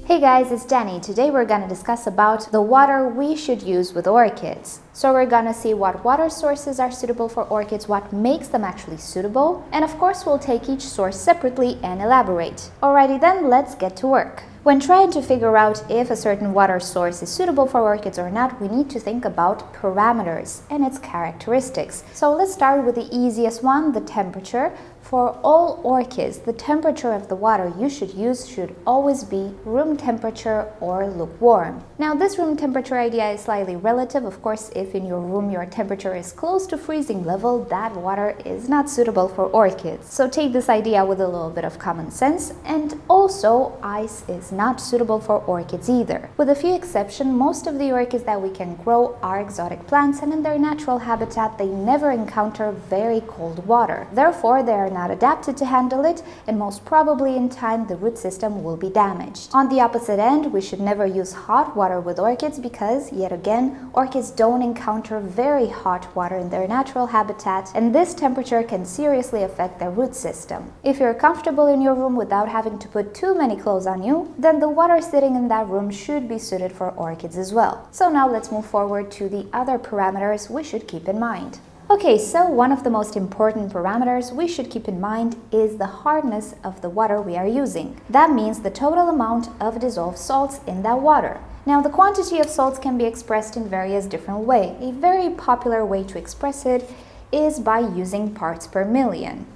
Hey guys, it's Danny. Today we're gonna discuss about the water we should use with orchids. So we're gonna see what water sources are suitable for orchids, what makes them actually suitable, and of course we'll take each source separately and elaborate. Alrighty then, let's get to work. When trying to figure out if a certain water source is suitable for orchids or not, we need to think about parameters and its characteristics. So let's start with the easiest one, the temperature. For all orchids, the temperature of the water you should use should always be room temperature or lukewarm. Now, this room temperature idea is slightly relative. Of course, if in your room your temperature is close to freezing level, that water is not suitable for orchids. So take this idea with a little bit of common sense. And also, ice is not suitable for orchids either. With a few exceptions, most of the orchids that we can grow are exotic plants, and in their natural habitat, they never encounter very cold water. Therefore, they are not adapted to handle it, and most probably in time the root system will be damaged. On the opposite end, we should never use hot water with orchids because, yet again, orchids don't encounter very hot water in their natural habitat, and this temperature can seriously affect their root system. If you're comfortable in your room without having to put too many clothes on you, then the water sitting in that room should be suited for orchids as well. So now let's move forward to the other parameters we should keep in mind. Okay, so one of the most important parameters we should keep in mind is the hardness of the water we are using. That means the total amount of dissolved salts in that water. Now, the quantity of salts can be expressed in various different ways. A very popular way to express it is by using parts per million.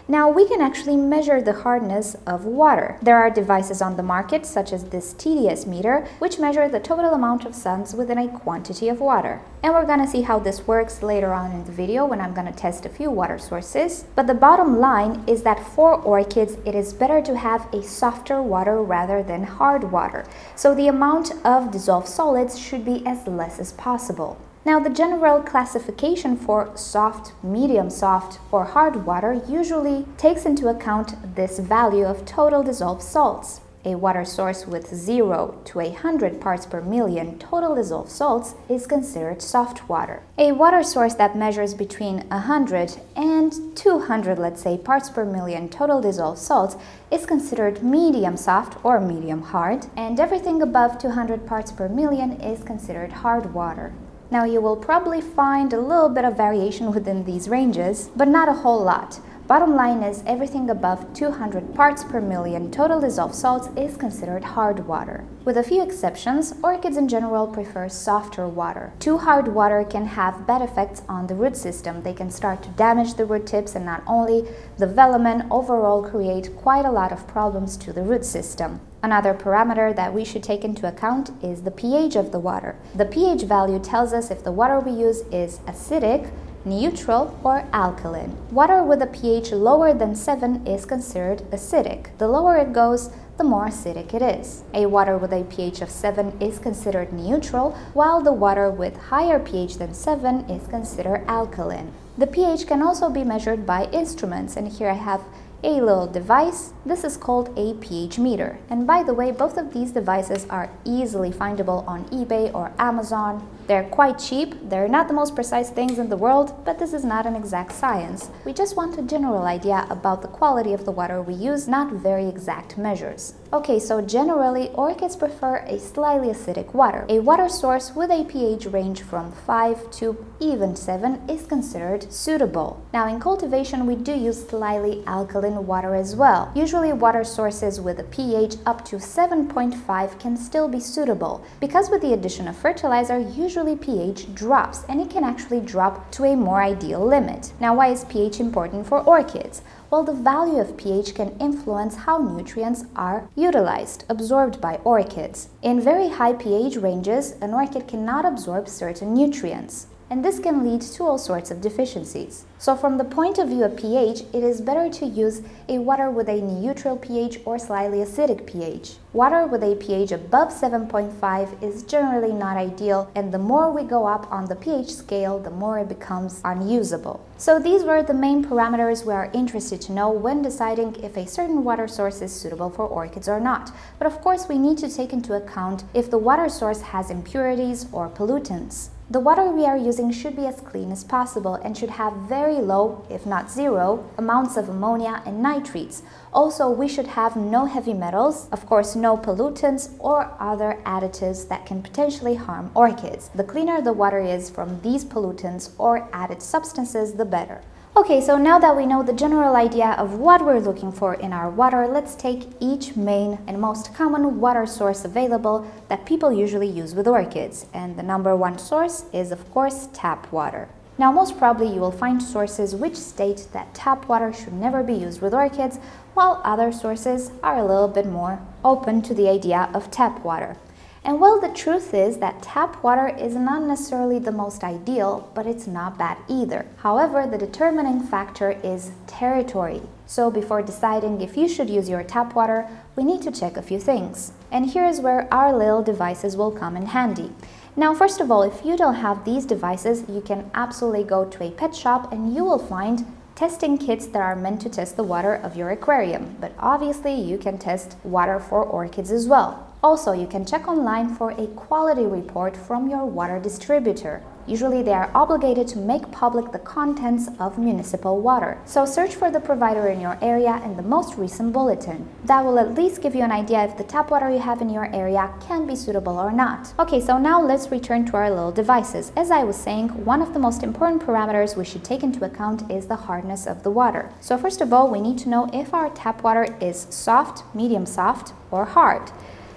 Now, we can actually measure the hardness of water. There are devices on the market, such as this TDS meter, which measure the total amount of suds within a quantity of water. And we're gonna see how this works later on in the video when I'm gonna test a few water sources. But the bottom line is that for orchids, it is better to have a softer water rather than hard water. So the amount of dissolved solids should be as less as possible. Now, the general classification for soft, medium soft, or hard water usually takes into account this value of total dissolved salts. A water source with 0 to 100 parts per million total dissolved salts is considered soft water. A water source that measures between 100 and 200, let's say, parts per million total dissolved salts is considered medium soft or medium hard, and everything above 200 parts per million is considered hard water. Now, you will probably find a little bit of variation within these ranges, but not a whole lot. Bottom line is everything above 200 parts per million total dissolved salts is considered hard water. With a few exceptions, orchids in general prefer softer water. Too hard water can have bad effects on the root system. They can start to damage the root tips, and not only the velamen overall create quite a lot of problems to the root system. Another parameter that we should take into account is the pH of the water. The pH value tells us if the water we use is acidic, neutral, or alkaline. Water with a pH lower than 7 is considered acidic. The lower it goes, the more acidic it is. A water with a pH of 7 is considered neutral, while the water with higher pH than 7 is considered alkaline. The pH can also be measured by instruments, and here I have a little device. This is called a pH meter. And by the way, both of these devices are easily findable on eBay or Amazon. They're quite cheap. They're not the most precise things in the world, but this is not an exact science. We just want a general idea about the quality of the water we use, not very exact measures. Okay, so generally, orchids prefer a slightly acidic water. A water source with a pH range from 5 to even 7 is considered suitable. Now, in cultivation, we do use slightly alkaline water as well. Usually, water sources with a pH up to 7.5 can still be suitable, because with the addition of fertilizer, usually pH drops, and it can actually drop to a more ideal limit. Now, why is pH important for orchids? Well, the value of pH can influence how nutrients are utilized, absorbed by orchids. In very high pH ranges, an orchid cannot absorb certain nutrients, and this can lead to all sorts of deficiencies. So from the point of view of pH, it is better to use a water with a neutral pH or slightly acidic pH. Water with a pH above 7.5 is generally not ideal, and the more we go up on the pH scale, the more it becomes unusable. So these were the main parameters we are interested to know when deciding if a certain water source is suitable for orchids or not. But of course, we need to take into account if the water source has impurities or pollutants. The water we are using should be as clean as possible and should have very low, if not zero, amounts of ammonia and nitrates. Also, we should have no heavy metals, of course no pollutants or other additives that can potentially harm orchids. The cleaner the water is from these pollutants or added substances, the better. Okay, so now that we know the general idea of what we're looking for in our water, let's take each main and most common water source available that people usually use with orchids. And the number one source is, of course, tap water. Now, most probably you will find sources which state that tap water should never be used with orchids, while other sources are a little bit more open to the idea of tap water. And well, the truth is that tap water is not necessarily the most ideal, but it's not bad either. However, the determining factor is territory. So before deciding if you should use your tap water, we need to check a few things. And here's where our little devices will come in handy. Now, first of all, if you don't have these devices, you can absolutely go to a pet shop and you will find testing kits that are meant to test the water of your aquarium. But obviously, you can test water for orchids as well. Also, you can check online for a quality report from your water distributor. Usually they are obligated to make public the contents of municipal water. So search for the provider in your area and the most recent bulletin. That will at least give you an idea if the tap water you have in your area can be suitable or not. Okay, so now let's return to our little devices. As I was saying, one of the most important parameters we should take into account is the hardness of the water. So first of all, we need to know if our tap water is soft, medium soft, or hard.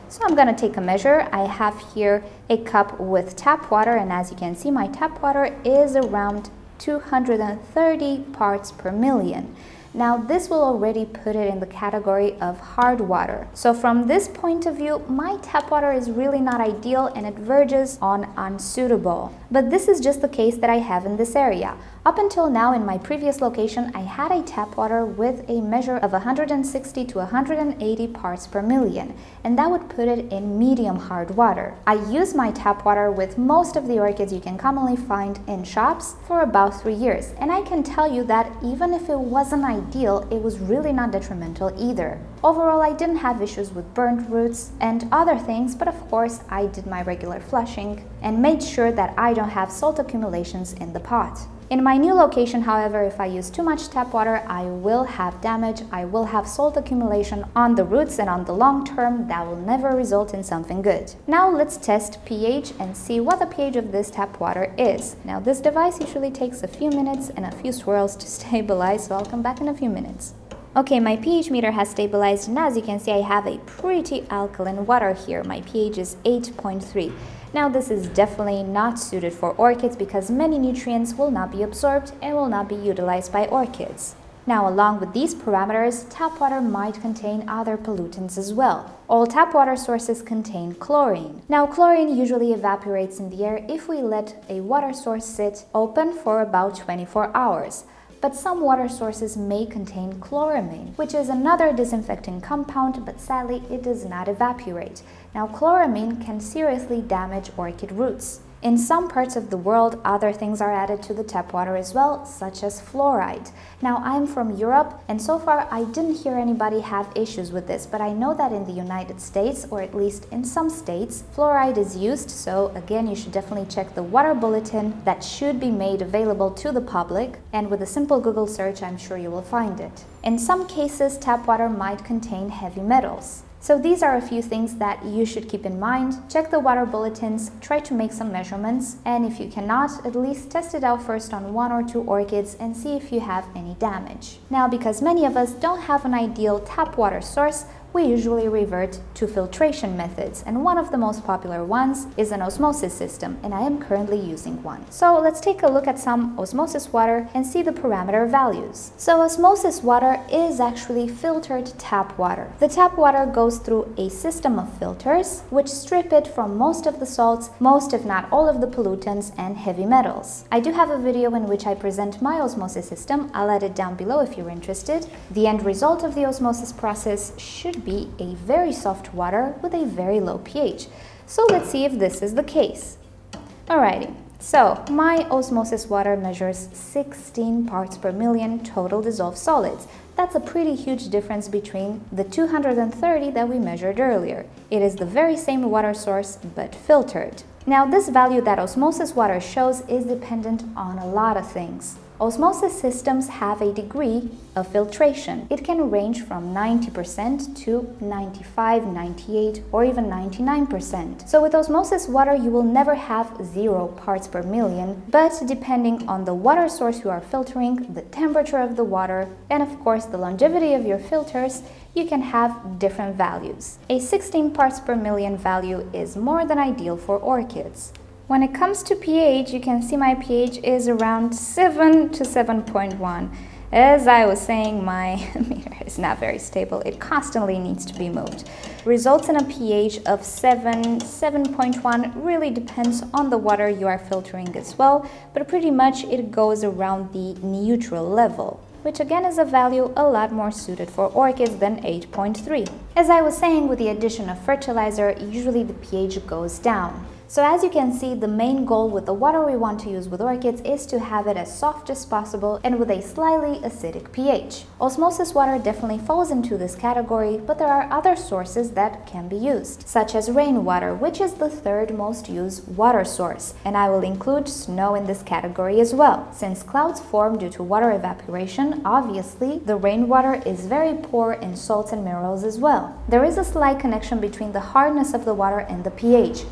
So I'm going to take a measure. I have here a cup with tap water, and as you can see, my tap water is around 230 parts per million. Now this will already put it in the category of hard water. So from this point of view, my tap water is really not ideal and it verges on unsuitable. But this is just the case that I have in this area. Up until now, in my previous location, I had a tap water with a measure of 160 to 180 parts per million, and that would put it in medium hard water. I use my tap water with most of the orchids you can commonly find in shops for about 3 years, and I can tell you that even if it wasn't ideal, it was really not detrimental either. Overall, I didn't have issues with burnt roots and other things, but of course I did my regular flushing and made sure that I don't have salt accumulations in the pot. In my new location, however, if I use too much tap water, I will have damage, I will have salt accumulation on the roots, and on the long term, that will never result in something good. Now let's test pH and see what the pH of this tap water is. Now this device usually takes a few minutes and a few swirls to stabilize, so I'll come back in a few minutes. Okay, my pH meter has stabilized, and as you can see, I have a pretty alkaline water here. My pH is 8.3. Now this is definitely not suited for orchids because many nutrients will not be absorbed and will not be utilized by orchids. Now, along with these parameters, tap water might contain other pollutants as well. All tap water sources contain chlorine. Now, chlorine usually evaporates in the air if we let a water source sit open for about 24 hours. But some water sources may contain chloramine, which is another disinfecting compound, but sadly it does not evaporate. Now, chloramine can seriously damage orchid roots. In some parts of the world, other things are added to the tap water as well, such as fluoride. Now, I'm from Europe, and so far I didn't hear anybody have issues with this, but I know that in the United States, or at least in some states, fluoride is used, so again, you should definitely check the water bulletin that should be made available to the public, and with a simple Google search, I'm sure you will find it. In some cases, tap water might contain heavy metals. So these are a few things that you should keep in mind. Check the water bulletins, try to make some measurements, and if you cannot, at least test it out first on 1 or 2 orchids and see if you have any damage. Now, because many of us don't have an ideal tap water source, we usually revert to filtration methods, and one of the most popular ones is an osmosis system, and I am currently using one. So let's take a look at some osmosis water and see the parameter values. So osmosis water is actually filtered tap water. The tap water goes through a system of filters which strip it from most of the salts, most if not all of the pollutants and heavy metals. I do have a video in which I present my osmosis system. I'll add it down below if you're interested. The end result of the osmosis process should be a very soft water with a very low pH. So let's see if this is the case. Alrighty, so my osmosis water measures 16 parts per million total dissolved solids. That's a pretty huge difference between the 230 that we measured earlier. It is the very same water source but filtered. Now, this value that osmosis water shows is dependent on a lot of things. Osmosis systems have a degree of filtration. It can range from 90% to 95, 98, or even 99%. So with osmosis water, you will never have 0 parts per million, but depending on the water source you are filtering, the temperature of the water, and of course the longevity of your filters, you can have different values. A 16 parts per million value is more than ideal for orchids. When it comes to pH, you can see my pH is around 7 to 7.1. As I was saying, my meter is not very stable. It constantly needs to be moved. Results in a pH of 7, 7.1 really depends on the water you are filtering as well, but pretty much it goes around the neutral level, which again is a value a lot more suited for orchids than 8.3. As I was saying, with the addition of fertilizer, usually the pH goes down. So as you can see, the main goal with the water we want to use with orchids is to have it as soft as possible and with a slightly acidic pH. Osmosis water definitely falls into this category, but there are other sources that can be used, such as rainwater, which is the third most used water source, and I will include snow in this category as well. Since clouds form due to water evaporation, obviously the rainwater is very poor in salts and minerals as well. There is a slight connection between the hardness of the water and the pH.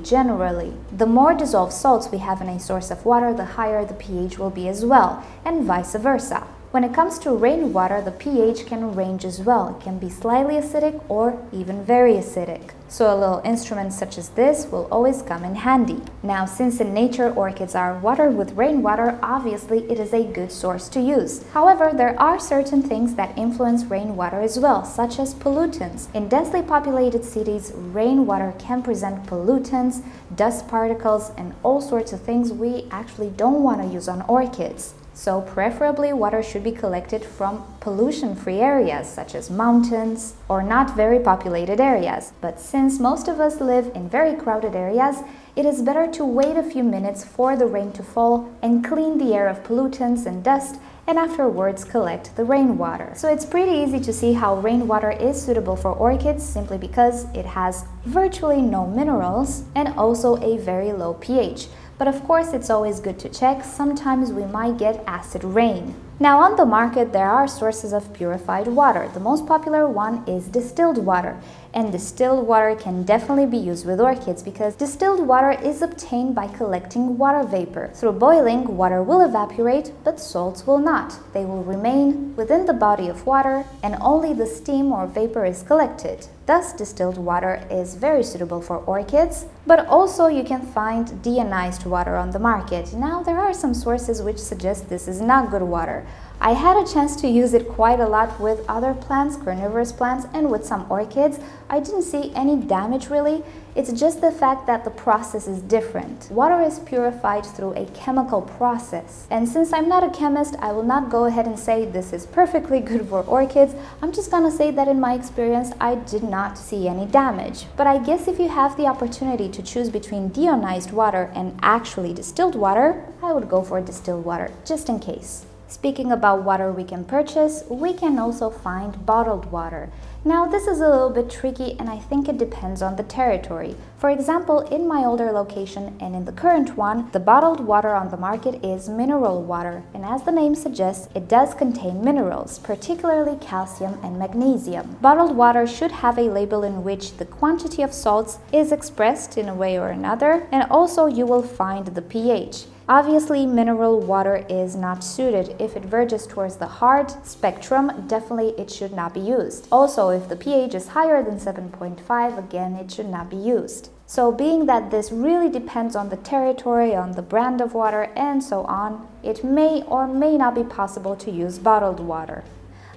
Generally, the more dissolved salts we have in a source of water, the higher the pH will be as well, and vice versa. When it comes to rainwater, the pH can range as well. It can be slightly acidic or even very acidic. So a little instrument such as this will always come in handy. Now, since in nature orchids are watered with rainwater, obviously it is a good source to use. However, there are certain things that influence rainwater as well, such as pollutants. In densely populated cities, rainwater can present pollutants, dust particles, and all sorts of things we actually don't want to use on orchids. So preferably water should be collected from pollution-free areas such as mountains or not very populated areas. But since most of us live in very crowded areas, it is better to wait a few minutes for the rain to fall and clean the air of pollutants and dust, and afterwards collect the rainwater. So it's pretty easy to see how rainwater is suitable for orchids simply because it has virtually no minerals and also a very low pH. But of course, it's always good to check. Sometimes we might get acid rain. Now on the market, there are sources of purified water. The most popular one is distilled water. And distilled water can definitely be used with orchids because distilled water is obtained by collecting water vapor. Through boiling, water will evaporate, but salts will not. They will remain within the body of water and only the steam or vapor is collected. Thus, distilled water is very suitable for orchids, but also you can find deionized water on the market. Now, there are some sources which suggest this is not good water. I had a chance to use it quite a lot with other plants, carnivorous plants, and with some orchids. I didn't see any damage really. It's just the fact that the process is different. Water is purified through a chemical process. And since I'm not a chemist, I will not go ahead and say this is perfectly good for orchids. I'm just gonna say that in my experience, I did not see any damage. But I guess if you have the opportunity to choose between deionized water and actually distilled water, I would go for distilled water, just in case. Speaking about water we can purchase, we can also find bottled water. Now this is a little bit tricky and I think it depends on the territory. For example, in my older location and in the current one, the bottled water on the market is mineral water, and as the name suggests, it does contain minerals, particularly calcium and magnesium. Bottled water should have a label in which the quantity of salts is expressed in a way or another, and also you will find the pH. Obviously, mineral water is not suited. If it verges towards the hard spectrum, definitely it should not be used. Also, if the pH is higher than 7.5, again, it should not be used. So being that this really depends on the territory, on the brand of water, and so on, it may or may not be possible to use bottled water.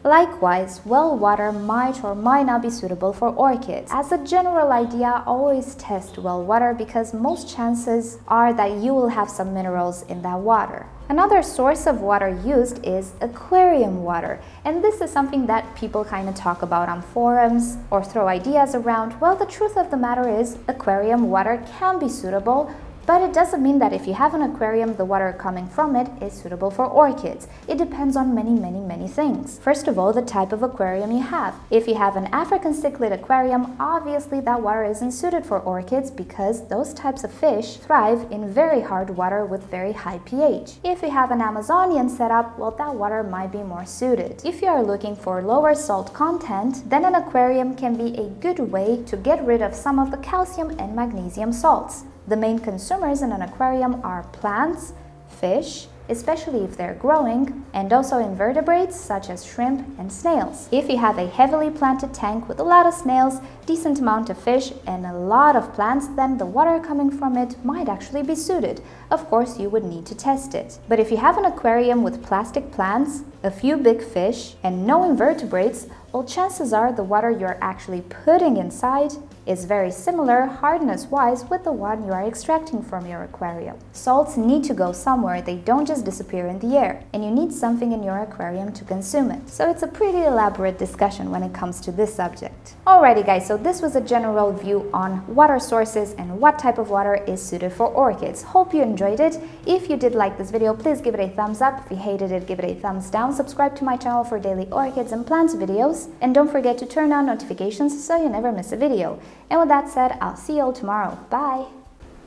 Likewise, well water might or might not be suitable for orchids. As a general idea, always test well water because most chances are that you will have some minerals in that water. Another source of water used is aquarium water, and this is something that people kind of talk about on forums or throw ideas around. Well, the truth of the matter is aquarium water can be suitable, But it doesn't mean that if you have an aquarium, the water coming from it is suitable for orchids. It depends on many things. First of all, the type of aquarium you have. If you have an African cichlid aquarium, obviously that water isn't suited for orchids because those types of fish thrive in very hard water with very high pH. If you have an Amazonian setup, well, that water might be more suited. If you are looking for lower salt content, then an aquarium can be a good way to get rid of some of the calcium and magnesium salts. The main consumers in an aquarium are plants, fish, especially if they're growing, and also invertebrates such as shrimp and snails. If you have a heavily planted tank with a lot of snails, decent amount of fish, and a lot of plants, then the water coming from it might actually be suited. Of course, you would need to test it. But if you have an aquarium with plastic plants, a few big fish, and no invertebrates, well, chances are the water you're actually putting inside is very similar hardness-wise with the one you are extracting from your aquarium. Salts need to go somewhere, they don't just disappear in the air, and you need something in your aquarium to consume it. So it's a pretty elaborate discussion when it comes to this subject. Alrighty guys, so this was a general view on water sources and what type of water is suited for orchids. Hope you enjoyed it. If you did like this video, please give it a thumbs up. If you hated it, give it a thumbs down. Subscribe to my channel for daily orchids and plants videos, and don't forget to turn on notifications so you never miss a video. And with that said, I'll see you all tomorrow. Bye!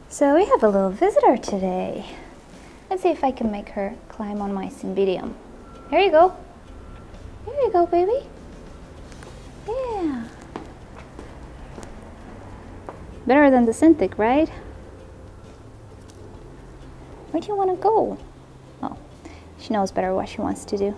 So we have a little visitor today. Let's see if I can make her climb on my cymbidium. Here you go. Here you go, baby. Yeah. Better than the synthetic, right? Where do you want to go? Oh, she knows better what she wants to do.